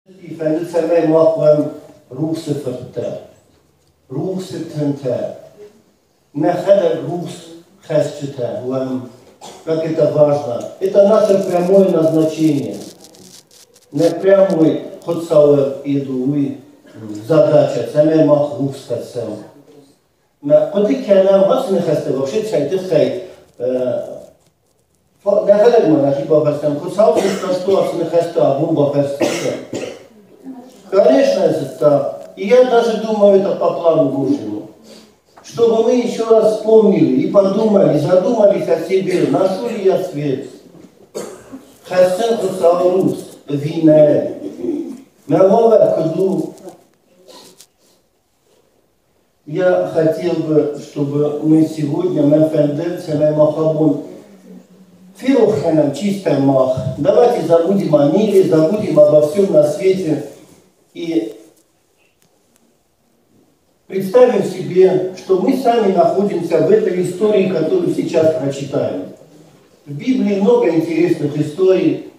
Efendim sevmeyi muhakkem ruh sıfırda. Рух сектанта. Находа рух хасчита. Как это важно. Это наше прямое назначение. Не прямой хотсауэр идуи задача. Самая мах рух скатсам. Коты кянам вас не хасте вообще цайты хай. Находа мы нахи бабастам. Хотсауэр скатсу вас не хасте, а бомба хасте. Конечно, это так. И я даже думаю, это по плану Божьему. Чтобы мы еще раз вспомнили и подумали, задумались о себе, ношу ли я свет. Хасен Хусаурус, вина. Я хотел бы, чтобы мы сегодня, Фируханом чистый мах. Давайте забудем о мире, забудем обо всем на свете. И представим себе, что мы сами находимся в этой истории, которую сейчас прочитаем. В Библии много интересных историй.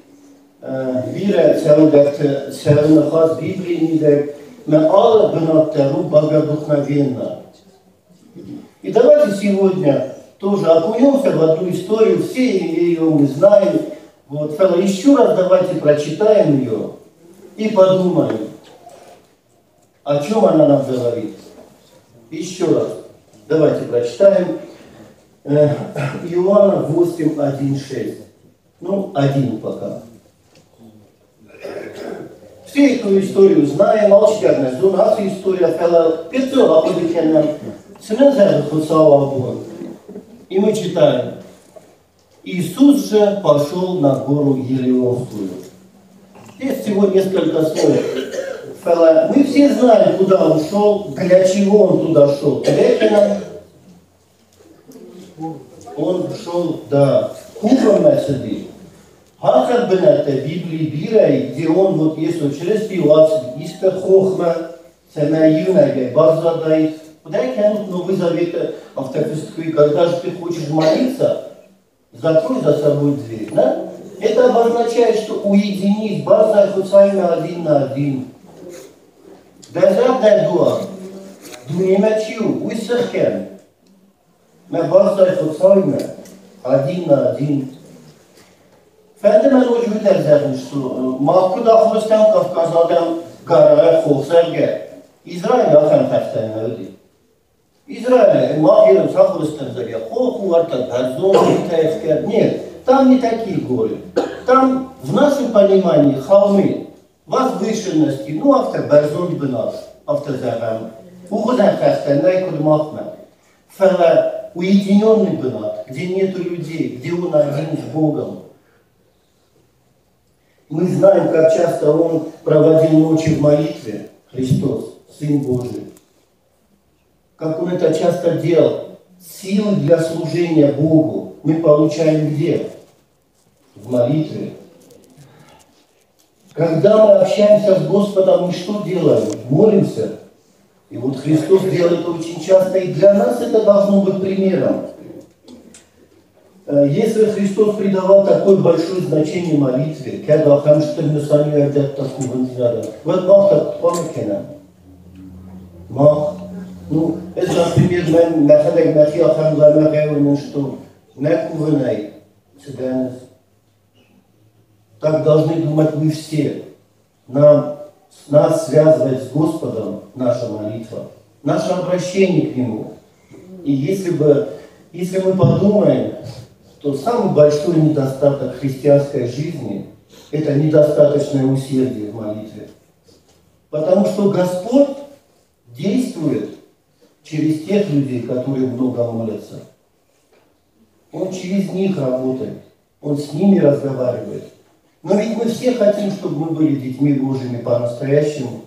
Вера целых Библии не дает. Но Алла Бенатару богодухновенно. И давайте сегодня тоже окунемся в одну историю. Все ее мы знаем. Вот, еще раз давайте прочитаем ее и подумаем, о чем она нам говорит. Еще раз. Давайте прочитаем. Иоанна 8:1-6. Ну, 1 пока. Все эту историю знаем. Молчание. Зунас история. Перцова подвигена. Сенезер Хусава. И мы читаем. Иисус же пошел на гору Елеонскую. Здесь всего несколько слов. Мы все знаем, куда он шел, для чего он туда шел. Он шел, да, Кубамасади. Хакат Бената Библии Бирай, где он вот есть вот через пивацию, Иска Хохма, Самаюнага, Базадай. Куда я тянут Новый Завет автофистской, когда же ты хочешь молиться, закрой за собой дверь, да? Это обозначает, что уединись, Базай Хусайна 1 на 1. Дезерт дуа, думемачью, уйсахен. Мы базай Хусайна 1 на 1. Фендемен очень дезерт, что Макуда Хустан Кавказадам Гарая Хосерге. Израиль ахам хастайна. Израиль, Махирам Сахустан Заря, Хоху Арта, Газон, Витаевская. Нет, там не такие горы. Там, в нашем понимании, холмы, возвышенности, ну, автобарзон бенаш, автозарам. Ухозан хастайна и кудмахна. Фала уединенный бенат, где нету людей, где он один с Богом. Мы знаем, как часто он проводил ночи в молитве, Христос, Сын Божий. Как он это часто делал. Силы для служения Богу мы получаем где? В молитве. Когда мы общаемся с Господом, мы что делаем? Молимся. И вот Христос делает это очень часто, и для нас это должно быть примером. Если Христос придавал такое большое значение молитве, ну, это, например, что так должны думать вы все. Нас связывает с Господом наша молитва, наше обращение к Нему. И если мы подумаем, то самый большой недостаток христианской жизни – это недостаточное усердие в молитве. Потому что Господь действует через тех людей, которые много молятся. Он через них работает, Он с ними разговаривает. Но ведь мы все хотим, чтобы мы были детьми Божьими по-настоящему.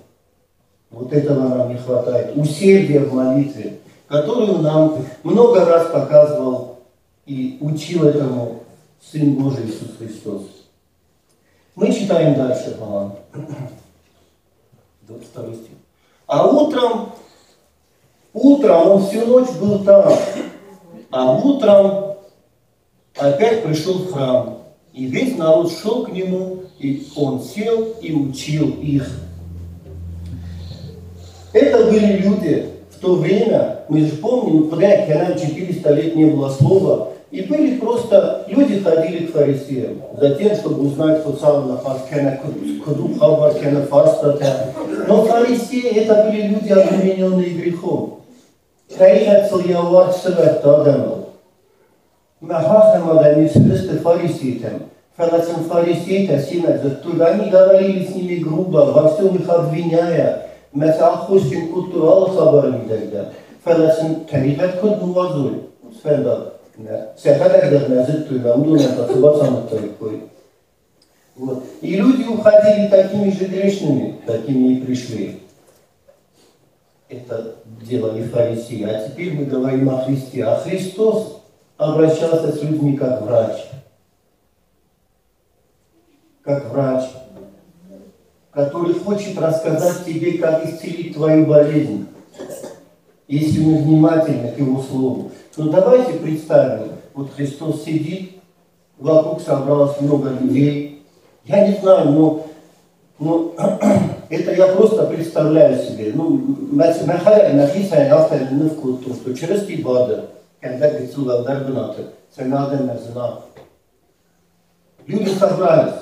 Вот этого нам не хватает. Усердие в молитве, которую нам много раз показывал и учил этому Сын Божий Иисус Христос. Мы читаем дальше, по-моему. 22 стих. А утром он всю ночь был там, а утром опять пришел в храм. И весь народ шел к нему, И он сел и учил их. Это были люди в то время, мы же помним, когда 400 лет не было слова, и были просто, люди ходили к фарисеям, за тем, чтобы узнать, кто сам нахас, но фарисеи это были люди, обремененные грехом. Они говорили с ними грубо, во всем их обвиняя. Вот. И люди уходили такими же грешными, такими и пришли. Это делали фарисеи. А теперь мы говорим о Христе. А Христос обращался с людьми как врач. Как врач, который хочет рассказать тебе, как исцелить твою болезнь, если мы внимательны к Его Слову. Но давайте представим, вот Христос сидит, вокруг собралось много людей. Я не знаю, но это я просто представляю себе. Что через Тибада, когда люди собрались.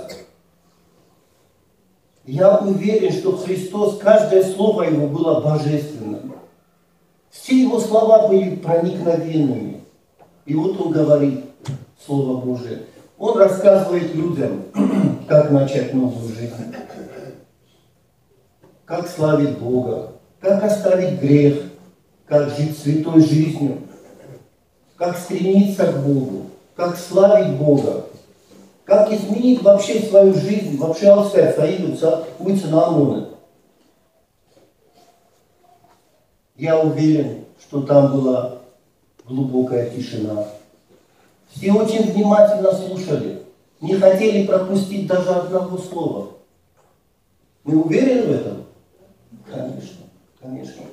Я уверен, что Христос, каждое слово Его было божественным. Все Его слова были проникновенными. И вот Он говорит Слово Божие. Он рассказывает людям, как начать новую жизнь, как славить Бога, как оставить грех, как жить святой жизнью, как стремиться к Богу, как славить Бога, как изменить вообще свою жизнь, вообще Я уверен, что там была глубокая тишина. Все очень внимательно слушали, не хотели пропустить даже одного слова. Мы уверены в этом? Конечно, конечно.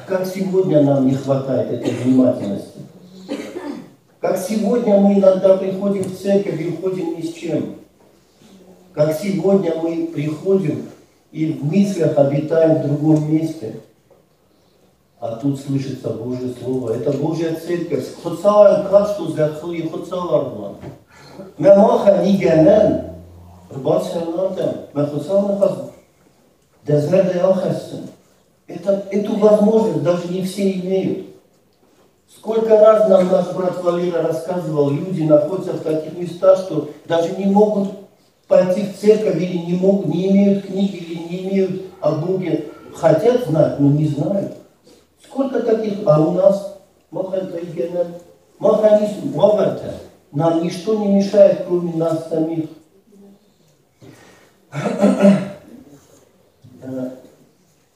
Как сегодня нам не хватает этой внимательности. Как сегодня мы иногда приходим в церковь и уходим ни с чем. Как сегодня мы приходим и в мыслях обитаем в другом месте. А тут слышится Божье Слово. Это Божья церковь. Эту возможность даже не все имеют. Сколько раз нам наш брат Валера рассказывал, люди находятся в таких местах, что даже не могут пойти в церковь, или не имеют книги, или не имеют о Боге. Хотят знать, но не знают. Сколько таких, а у нас нам ничто не мешает, кроме нас самих.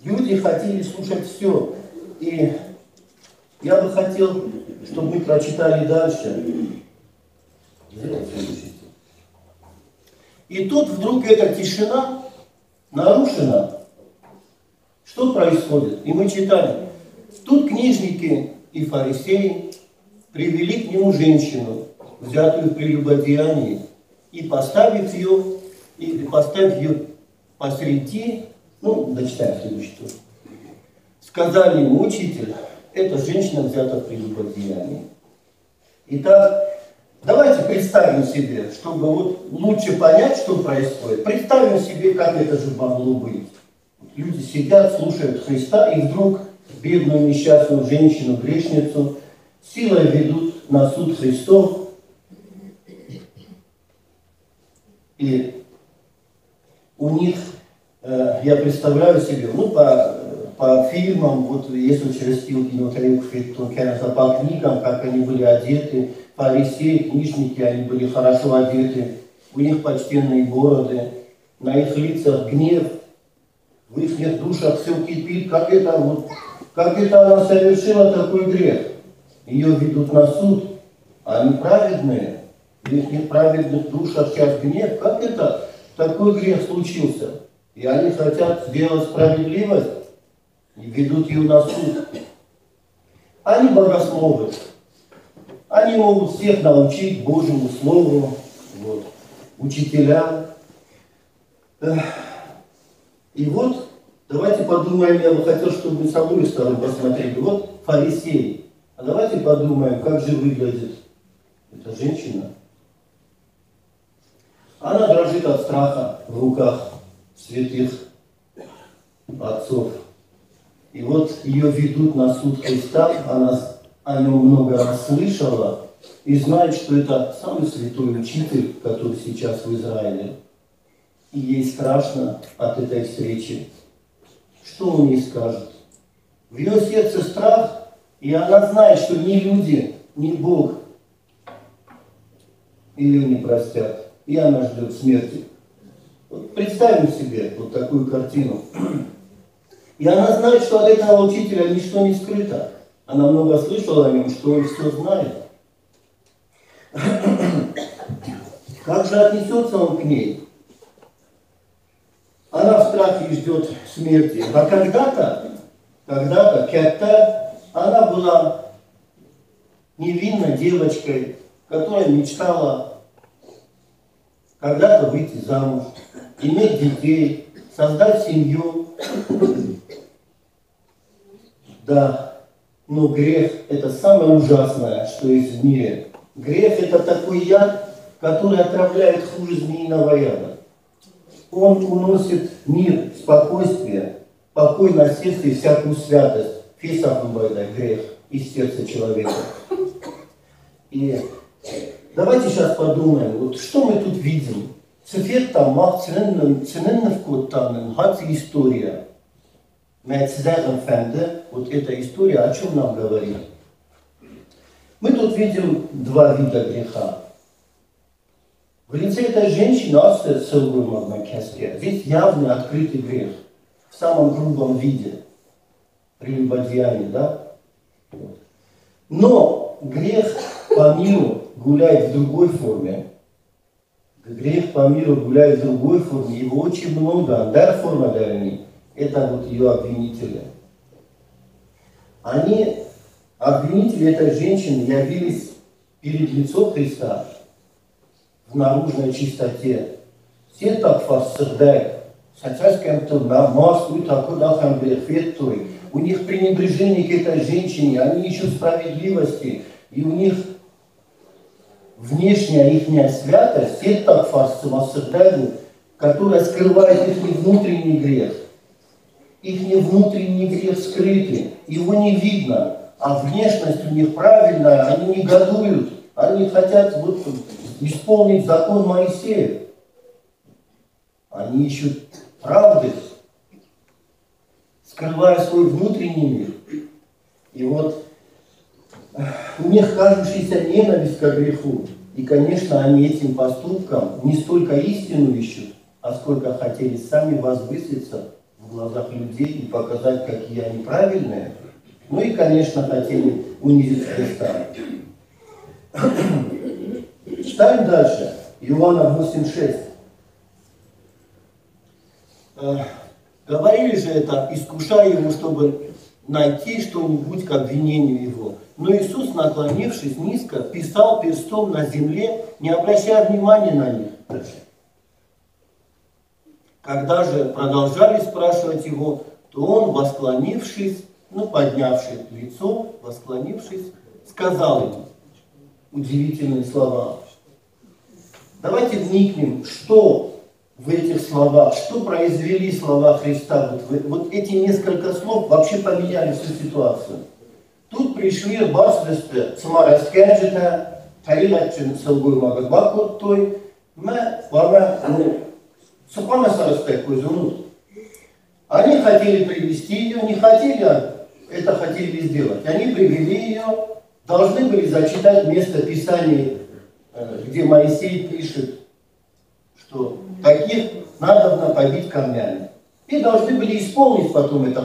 Люди хотели слушать все. И я бы хотел, чтобы мы прочитали дальше. И тут вдруг эта тишина нарушена. Что происходит? И мы читаем. Тут книжники и фарисеи привели к нему женщину, взятую в прелюбодеянии, и поставив ее посреди, дочитаем следующий тур. Сказали ему: учитель, эта женщина взята в прелюбодеянии. Итак, давайте представим себе, чтобы лучше понять, что происходит. Представим себе, как это же могло быть. Люди сидят, слушают Христа, и вдруг бедную несчастную женщину, грешницу, силой ведут на суд Христов. И у них, я представляю себе, по фильмам, если через по книгам, как они были одеты, фарисеи, книжники, они были хорошо одеты, у них почтенные бороды, на их лицах гнев, в их душах все кипит, как это она совершила такой грех. Ее ведут на суд, а они праведные, в их неправедных душах сейчас гнев, как это такой грех случился? И они хотят сделать справедливость и ведут ее на суд. Они богословы. Они могут всех научить Божьему Слову. учителя. И вот, давайте подумаем, я бы хотел, чтобы мы с обоих сторон посмотрели. Вот фарисей. А давайте подумаем, как же выглядит эта женщина. Она дрожит от страха в руках святых отцов. И вот ее ведут на суд Христа, она о нем много раз слышала и знает, что это самый святой учитель, который сейчас в Израиле. И ей страшно от этой встречи. Что он ей скажет? В ее сердце страх, и она знает, что ни люди, ни Бог ее не простят. И она ждет смерти. Вот представим себе вот такую картину. И она знает, что от этого учителя ничто не скрыто. Она много слышала о нем, что он все знает. Как же отнесется он к ней? Она в страхе ждет смерти. А когда-то, она была невинной девочкой, которая мечтала когда-то выйти замуж, иметь детей, создать семью. Да, но грех – это самое ужасное, что есть в мире. Грех – это такой яд, который отравляет хуже змеиного яда. Он уносит мир, спокойствие, покой на сердце и всякую святость. Грех из сердца человека. И давайте сейчас подумаем, вот что мы тут видим. Цвет там, ценен вкус там, история. Вот эта история о чем нам говорит? Мы тут видим два вида греха. В лице этой женщины здесь явный открытый грех. В самом грубом виде. Прелюбодеяние, да? Но грех по миру гуляет в другой форме. Грех по миру гуляет в другой форме. Его очень много. Это вот ее обвинители. Обвинители этой женщины, явились перед лицом Христа в наружной чистоте. Все так фасцердают. У них пренебрежение к этой женщине, они ищут справедливости, и у них внешняя ихняя святость, которая скрывает их внутренний грех. Их внутренний грех скрытый, его не видно, а внешность у них правильная, они негодуют, они хотят вот исполнить закон Моисея. Они ищут правды, скрывая свой внутренний мир. И вот у них кажущаяся ненависть к греху. И, конечно, они этим поступком не столько истину ищут, а сколько хотели сами возвыситься в глазах людей и показать, какие они правильные. Ну и, конечно, хотели унизить Христа. Читаем дальше. Иоанна 8:6. Говорили же это, искушая его, чтобы найти что-нибудь к обвинению его. Но Иисус, наклонившись низко, писал перстом на земле, не обращая внимания на них. Когда же продолжали спрашивать его, то он, восклонившись, поднявший лицо, восклонившись, сказал им удивительные слова. Давайте вникнем, что в этих словах, что произвели слова Христа. Вот эти несколько слов вообще поменяли всю ситуацию. Тут пришли барсвесты, самарасскеджита, тарилачин салгуй магадбаку той, они хотели привести ее, не хотели, это хотели сделать. Они привели ее, должны были зачитать место Писания, где Моисей пишет, что таких надо побить камнями. И должны были исполнить потом это.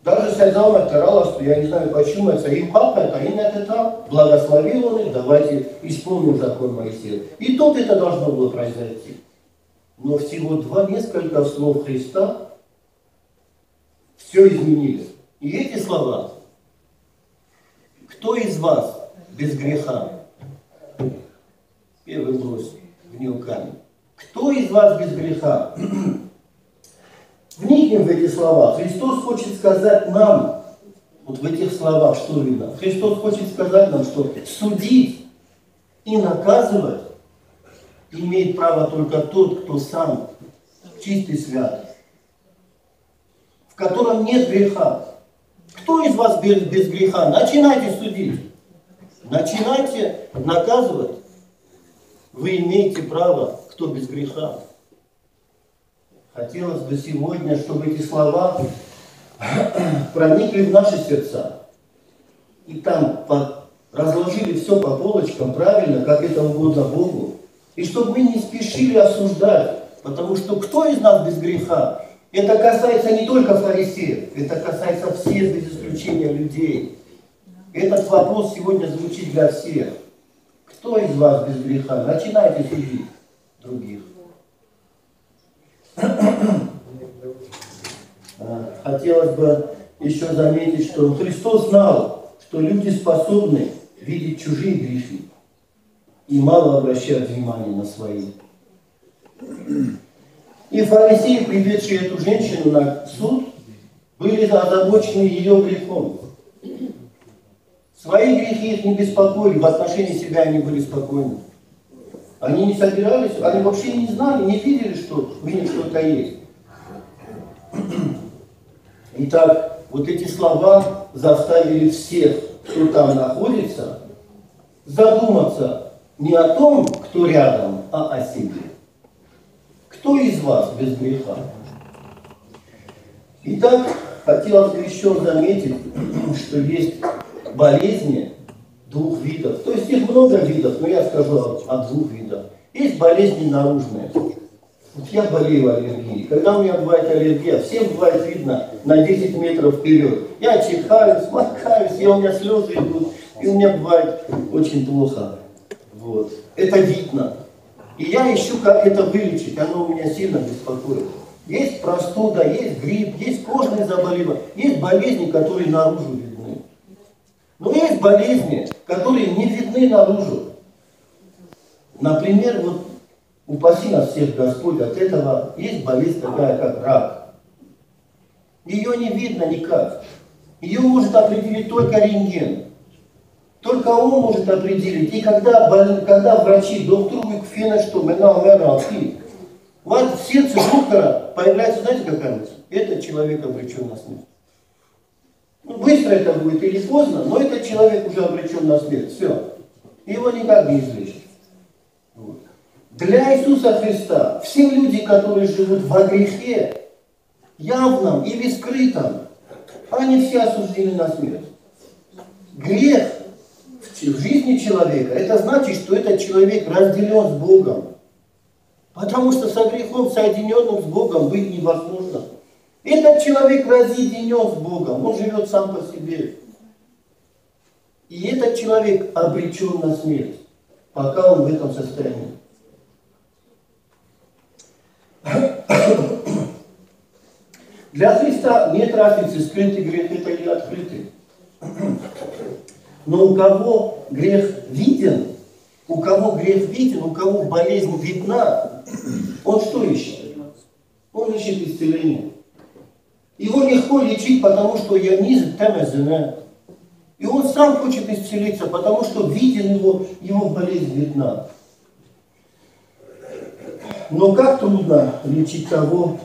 Даже Сайдам оттирала, что я не знаю почему, это им папа, это им это благословил он их, давайте исполним закон Моисея. И тут это должно было произойти. Но всего несколько слов Христа все изменили. И эти слова: кто из вас без греха Первый брось в нее камень. Кто из вас без греха? Вникнем в эти слова. Христос хочет сказать нам, вот в этих словах, что видно? Христос хочет сказать нам, что судить и наказывать имеет право только тот, кто сам чистый, святый, в котором нет греха. Кто из вас без греха? Начинайте судить. Начинайте наказывать. Вы имеете право, кто без греха. Хотелось бы сегодня, чтобы эти слова проникли в наши сердца. И там разложили все по полочкам правильно, как это угодно Богу. И чтобы мы не спешили осуждать. Потому что кто из нас без греха? Это касается не только фарисеев, это касается всех без исключения людей. Этот вопрос сегодня звучит для всех. Кто из вас без греха? Начинайте судить других. Хотелось бы еще заметить, что Христос знал, что люди способны видеть чужие грехи и мало обращают внимания на свои. И фарисеи, приведшие эту женщину на суд, были озабочены ее грехом. Свои грехи их не беспокоили, в отношении себя они были спокойны. Они не собирались, они вообще не знали, не видели, что в ней что-то есть. Итак, вот эти слова заставили всех, кто там находится, задуматься не о том, кто рядом, а о себе. Кто из вас без греха? Итак, хотелось бы еще заметить, что есть болезни двух видов. То есть их много видов, но я скажу о двух видах. Есть болезни наружные. Вот я болею аллергией. Когда у меня бывает аллергия, всем бывает видно на 10 метров вперед. Я чихаю, сморкаюсь, у меня слезы идут, и у меня бывает очень плохо. Вот. Это видно. И я ищу, как это вылечить. Оно меня сильно беспокоит. Есть простуда, есть грипп, есть кожные заболевания, есть болезни, которые наружу видны. Но есть болезни, которые не видны наружу. Например, вот упаси нас всех Господь от этого, есть болезнь такая, как рак. Ее не видно никак. Ее может определить только рентген. Только он может определить. И когда врачи, доктор фина, что вот в сердце доктора появляется, знаете, какая мысль? Этот человек обречен на смерть. Ну, быстро это будет или поздно, но этот человек уже обречен на смерть. Все. Его никак не излечить. Вот. Для Иисуса Христа все люди, которые живут во грехе, явном или скрытом, они все осуждены на смерть. Грех в жизни человека, это значит, что этот человек разделен с Богом. Потому что со грехом, соединенным с Богом, быть невозможно. Этот человек разъединен с Богом, он живет сам по себе. И этот человек обречен на смерть, пока он в этом состоянии. Для Христа нет разницы, скрытый грех это или открытый. Но у кого грех виден, у кого болезнь видна, он что ищет? Он ищет исцеление. Его легко лечить, потому что я низок, темезене. И он сам хочет исцелиться, потому что виден его болезнь видна. Но как трудно лечить того,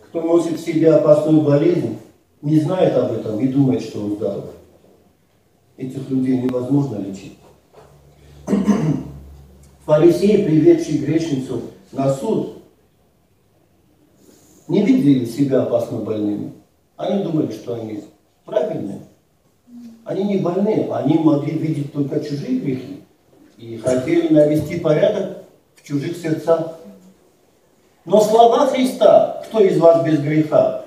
кто носит в себе опасную болезнь, не знает об этом и думает, что он здоров. Этих людей невозможно лечить. Фарисеи, приведшие грешницу на суд, не видели себя опасно больными. Они думали, что они правильные. Они не больные, они могли видеть только чужие грехи и хотели навести порядок в чужих сердцах. Но слова Христа, кто из вас без греха,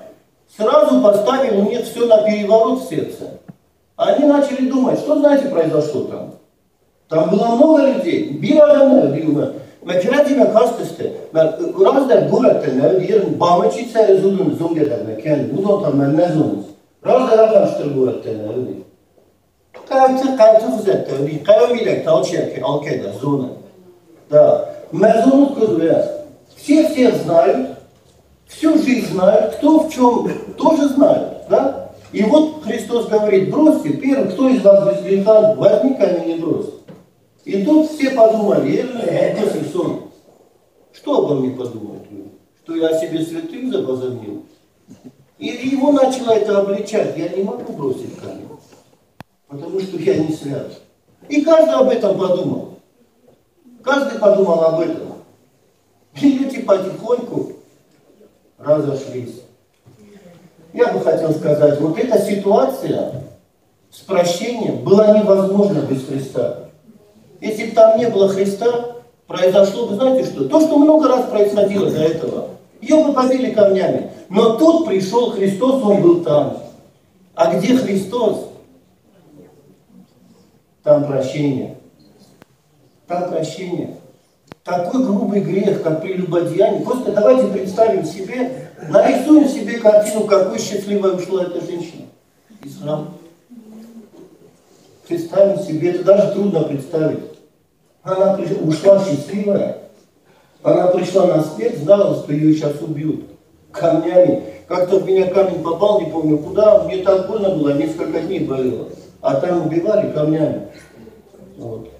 сразу поставил у них все на переворот в сердце. Они начали думать, что, знаете, произошло там. Там было много людей. Мәкератиме кастысты, раздар гораттен, ерін бамычица резулун зунгедерне, кен, удонтан мен мезуныз. Раздар аганштыр гораттен, Кайты хузетте, кайомилек талчияке алкеда зона. Да. Все всех знают, всю жизнь знают, кто в чем тоже знают. Да? И вот Христос говорит, бросьте, первый, кто из вас без греха, возьми камень и брось. И тут все подумали, сон. Что обо мне подумают? Что я о себе святым возомнил? И его начало это обличать. Я не могу бросить камень, потому что я не свят. И каждый об этом подумал. Каждый подумал об этом. И люди потихоньку разошлись. Я бы хотел сказать, вот эта ситуация с прощением была невозможна без Христа. Если бы там не было Христа, произошло бы, знаете что? То, что много раз происходило до этого. Ее бы побили камнями. Но тут пришел Христос, Он был там. А где Христос? Там прощение. Там прощение. Такой грубый грех, как прелюбодеяние. Просто давайте представим себе, нарисуем себе картину, какой счастливой ушла эта женщина из храма. Представим себе, это даже трудно представить. Она ушла счастливая. Она пришла на смерть, знала, что ее сейчас убьют камнями. Как-то в меня камень попал, не помню куда, мне так больно было, несколько дней болело. А там убивали камнями. Вот.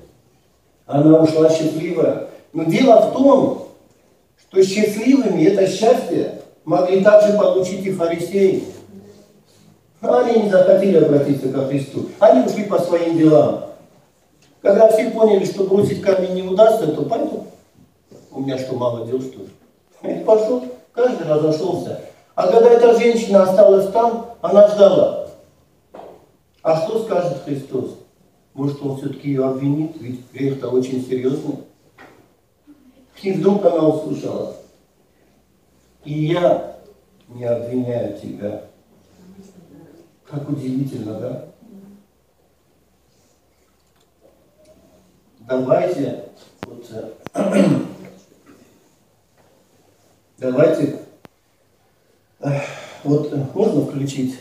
Она ушла счастливая. Но дело в том, что счастливыми это счастье могли также получить и фарисеи. Но они не захотели обратиться ко Христу. Они ушли по своим делам. Когда все поняли, что бросить камень не удастся, то пойду. У меня что, мало дел, что ли? И пошел, каждый разошелся. А когда эта женщина осталась там, она ждала. А что скажет Христос? Может, Он все-таки ее обвинит? Ведь грех-то очень серьезный. И вдруг она услышала: и я не обвиняю тебя. Как удивительно, да? Давайте, давайте, вот можно включить